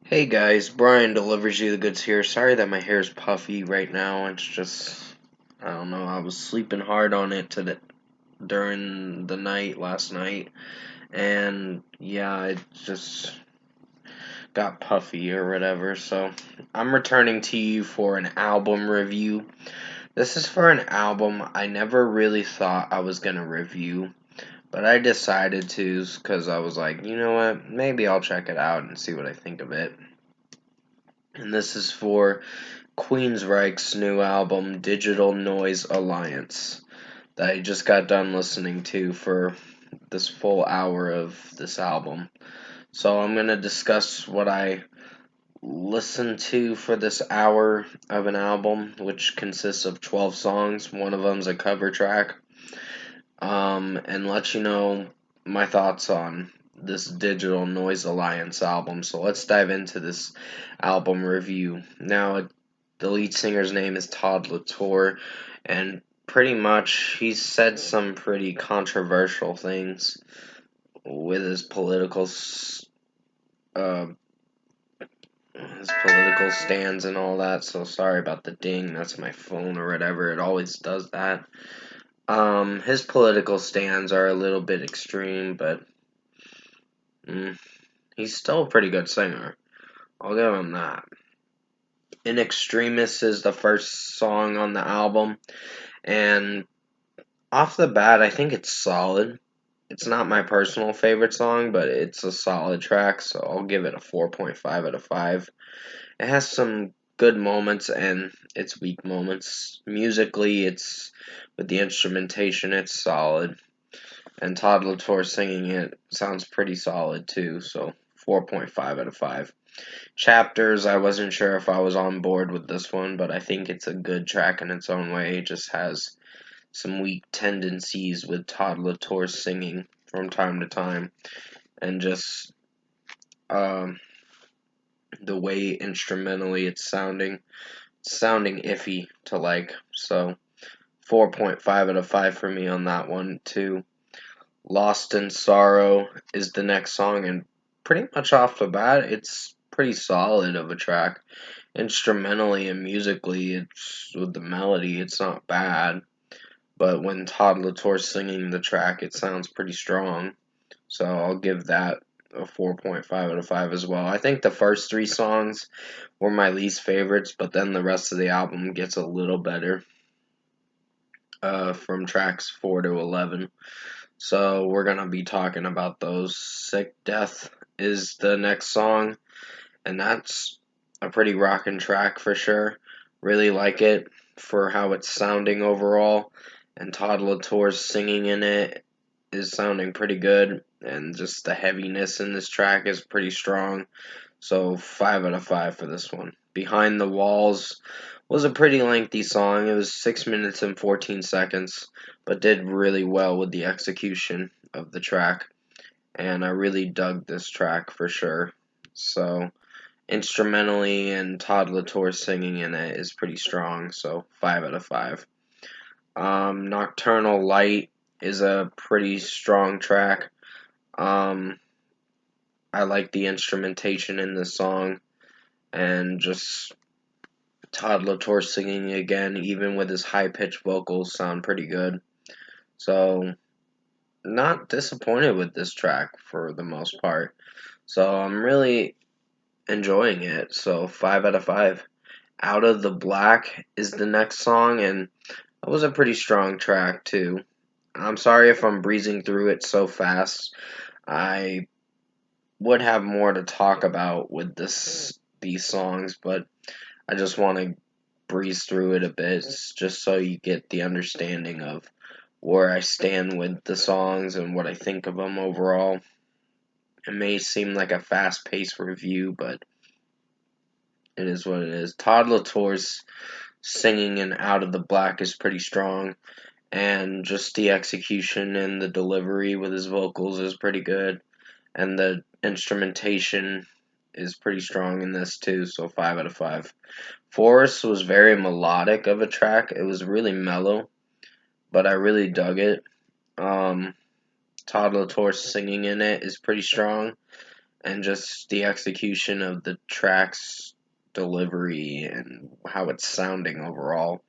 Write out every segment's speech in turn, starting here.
Hey guys, Brian delivers you the goods here. Sorry that my hair is puffy right now. It's just, I don't know. I was sleeping hard on it during the night last night, and yeah, it just got puffy or whatever. So I'm returning to you for an album review. This is for an album I never really thought I was gonna review, but I decided to because I was like, you know what? Maybe I'll check it out and see what I think of it. And this is for Queensryche's new album, Digital Noise Alliance, that I just got done listening to for this full hour of this album. So I'm going to discuss what I listened to for this hour of an album, which consists of 12 songs. One of them's a cover track, and let you know my thoughts on this Digital Noise Alliance album. So let's dive into this album review. Now, the lead singer's name is Todd Latour, and pretty much he's said some pretty controversial things with uh, his political stands and all that. So sorry about the ding. That's my phone or whatever. It always does that. His political stands are a little bit extreme, but he's still a pretty good singer. I'll give him that. In Extremis is the first song on the album, and off the bat, I think it's solid. It's not my personal favorite song, but it's a solid track, so I'll give it a 4.5 out of 5. It has some good moments and its weak moments. Musically, it's with the instrumentation, it's solid. And Todd Latour singing it sounds pretty solid too, so 4.5 out of 5. Chapters, I wasn't sure if I was on board with this one, but I think it's a good track in its own way. It just has some weak tendencies with Todd Latour singing from time to time, and just um, the way instrumentally it's sounding iffy to like. So 4.5 out of 5 for me on that one too. Lost in Sorrow is the next song, and pretty much off the bat, it's pretty solid of a track. Instrumentally and musically, it's with the melody, it's not bad. But when Todd Latour's singing the track, it sounds pretty strong. So I'll give that a 4.5 out of 5 as well. I think the first three songs were my least favorites, but then the rest of the album gets a little better from tracks 4 to 11. So we're going to be talking about those. Sick Death is the next song, and that's a pretty rockin' track for sure. Really like it for how it's sounding overall, and Todd Latour's singing in it is sounding pretty good, and just the heaviness in this track is pretty strong. So 5 out of 5 for this one. Behind the Walls was a pretty lengthy song. It was 6 minutes and 14 seconds, but did really well with the execution of the track. And I really dug this track for sure. So instrumentally and Todd Latour singing in it is pretty strong. So 5 out of 5. Nocturnal Light is a pretty strong track. Um, I like the instrumentation in the song, and just Todd Latour singing again, even with his high pitched vocals, sound pretty good. So, not disappointed with this track for the most part. So, I'm really enjoying it. So, 5 out of 5. Out of the Black is the next song, and that was a pretty strong track, too. I'm sorry if I'm breezing through it so fast. I would have more to talk about with these songs, but I just want to breeze through it a bit just so you get the understanding of where I stand with the songs and what I think of them overall. It may seem like a fast-paced review, but it is what it is. Todd Latour's singing in Out of the Black is pretty strong, and just the execution and the delivery with his vocals is pretty good, and the instrumentation is pretty strong in this too, so 5 out of 5. Forest was very melodic of a track. It was really mellow, but I really dug it. Um, Todd Latour singing in it is pretty strong, and just the execution of the track's delivery and how it's sounding overall.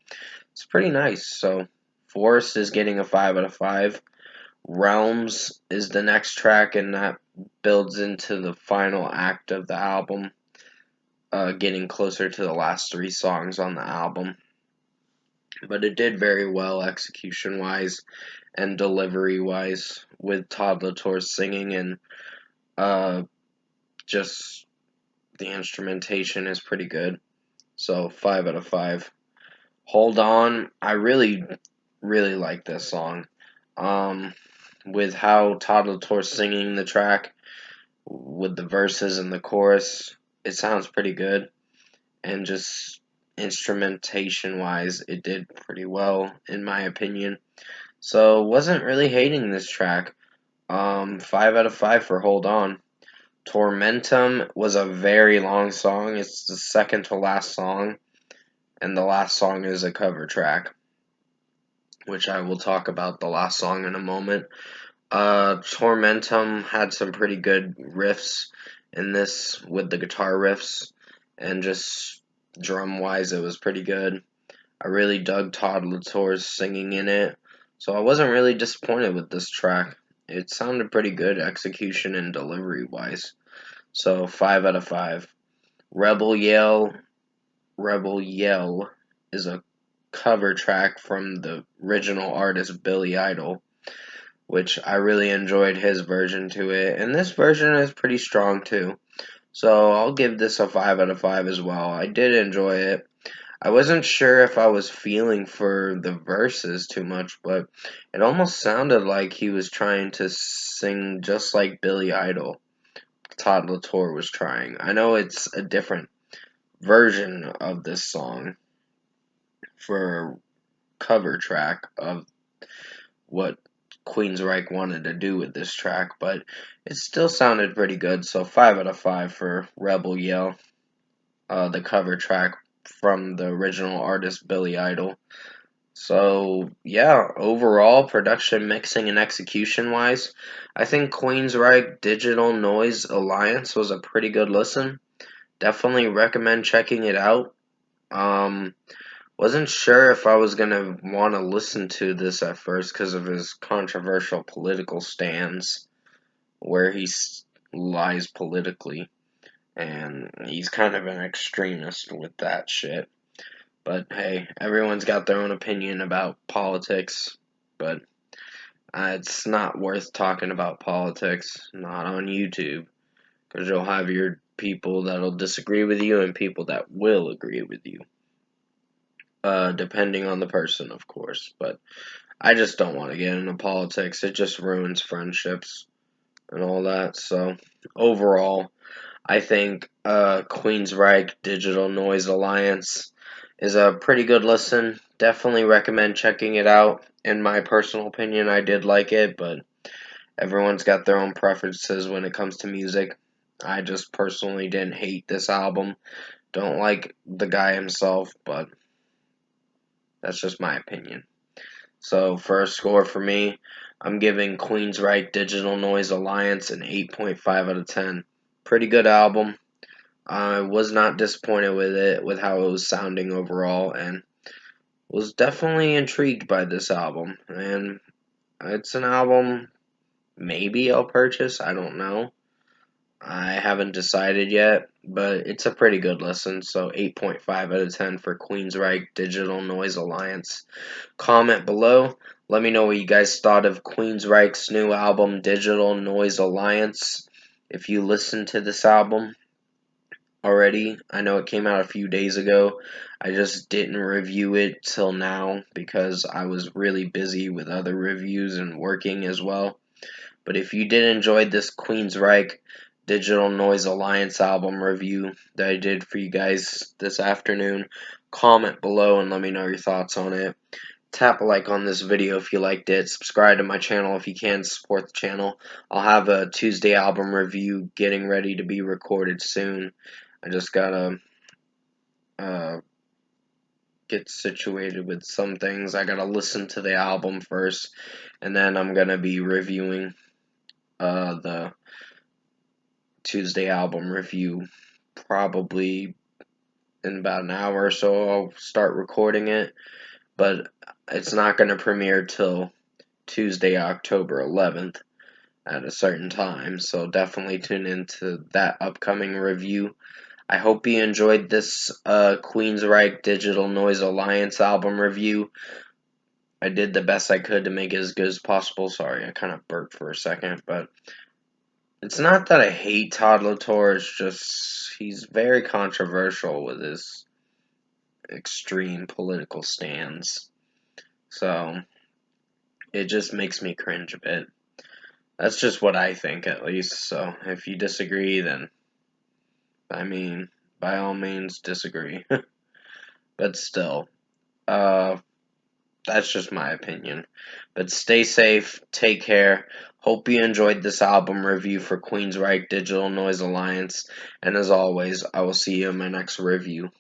It's pretty nice. So, Forest is getting a 5 out of 5. Realms is the next track, and that builds into the final act of the album, getting closer to the last 3 songs on the album. But it did very well execution wise and delivery wise, with Todd Latour singing, and just the instrumentation is pretty good. So 5 out of 5. Hold On, I really, really like this song. With how Todd Latour's singing the track, with the verses and the chorus, it sounds pretty good. And just instrumentation wise, it did pretty well, in my opinion. So, wasn't really hating this track. 5 out of 5 for Hold On. Tormentum was a very long song. It's the second to last song, and the last song is a cover track, which I will talk about the last song in a moment. Tormentum had some pretty good riffs in this with the guitar riffs, and just drum wise, it was pretty good. I really dug Todd Latour's singing in it, so I wasn't really disappointed with this track. It sounded pretty good execution and delivery wise. So 5 out of 5. Rebel Yell. Rebel Yell is a cover track from the original artist Billy Idol, which I really enjoyed his version to it, and this version is pretty strong too. So I'll give this a 5 out of 5 as well. I did enjoy it. I wasn't sure if I was feeling for the verses too much, but it almost sounded like he was trying to sing just like Billy Idol. Todd Latour was trying. I know it's a different version of this song for cover track of what Queensryche wanted to do with this track, but it still sounded pretty good. So 5 out of 5 for Rebel Yell, the cover track from the original artist Billy Idol. So yeah, overall production, mixing, and execution wise, I think Queensryche Digital Noise Alliance was a pretty good listen. Definitely recommend checking it out. Um, wasn't sure if I was gonna want to listen to this at first because of his controversial political stance, where he lies politically, and he's kind of an extremist with that shit. But hey, everyone's got their own opinion about politics, but it's not worth talking about politics, not on YouTube, because you'll have your people that'll disagree with you and people that will agree with you. Depending on the person, of course. But I just don't want to get into politics. It just ruins friendships and all that. So, overall, I think Queensryche Digital Noise Alliance is a pretty good listen. Definitely recommend checking it out. In my personal opinion, I did like it, but everyone's got their own preferences when it comes to music. I just personally didn't hate this album. Don't like the guy himself, but that's just my opinion. So for a score for me, I'm giving Queensryche Digital Noise Alliance an 8.5 out of 10. Pretty good album. I was not disappointed with it, with how it was sounding overall, and was definitely intrigued by this album. And it's an album maybe I'll purchase, I don't know. I haven't decided yet, but it's a pretty good listen, so 8.5 out of 10 for Queensryche Digital Noise Alliance. Comment below. Let me know what you guys thought of Queensryche's new album, Digital Noise Alliance. If you listened to this album already, I know it came out a few days ago. I just didn't review it till now because I was really busy with other reviews and working as well. But if you did enjoy this Queensryche Digital Noise Alliance album review that I did for you guys this afternoon, comment below and let me know your thoughts on it. Tap a like on this video if you liked it. Subscribe to my channel if you can, support the channel. I'll have a Tuesday album review getting ready to be recorded soon. I just gotta get situated with some things. I gotta listen to the album first, and then I'm gonna be reviewing the Tuesday album review. Probably in about an hour or so I'll start recording it, but it's not going to premiere till Tuesday, October 11th at a certain time, so definitely tune into that upcoming review. I hope you enjoyed this Queensryche Digital Noise Alliance album review. I did the best I could to make it as good as possible. Sorry, I kind of burped for a second, but it's not that I hate Todd Latour, it's just he's very controversial with his extreme political stands. So it just makes me cringe a bit. That's just what I think, at least. So if you disagree, then, I mean, by all means, disagree. But still, uh, that's just my opinion. But stay safe, take care. Hope you enjoyed this album review for Queensryche Digital Noise Alliance. And as always, I will see you in my next review.